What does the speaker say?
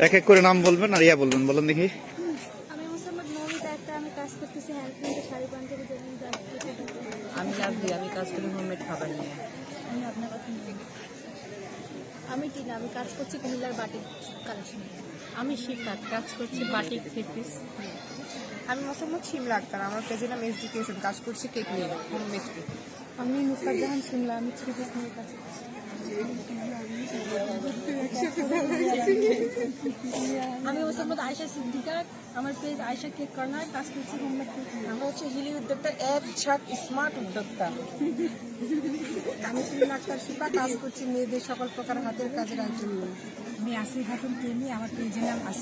এক এক করে নাম বলবেন আর ইয়া বলবেন, বলেন দেখি। আমি মোসাম্মদ মৌমিতা আক্তার, আমি কাজ করতেছি হেল্পলাইনে শাড়ি পাঞ্জাবি দেবেন। আমি লাভলি, আমি কাজ করি হোমমেড খাবার নিয়ে। আমি আপনার কথা নিয়ে। আমি টিনা, আমি কাজ করছি কুমিল্লার বাটিক কালেকশন। আমি শিফাত, কাজ করছি বাটিক থ্রি পিস। আমি মোসাম্মদ শিমলা আক্তার, আমার পেজের নাম এডুকেশন, কাজ করছি কেক নিয়ে হোমমেড কেক। আমি নুসরাত জাহান শিমলা, আমি থ্রি পিস নিয়ে কাজ করছি। আমি মোসাম্মদ আয়েশা সিদ্দিকা, আমার পেজ আয়েশা কেক কর্নার, কাজ করছি হোমমেড কেক। আমরা হচ্ছে হিলি উদ্যোক্তা, এক ঝাঁক স্মার্ট উদ্যোক্তা। আমি শিমলা আক্তার শিপা, কাজ করছি মেয়েদের সকল প্রকার হাতের কাজের আয়োজন নিয়ে। আমি আসি খাতুন প্রেমী, আমার পেজের নাম আসি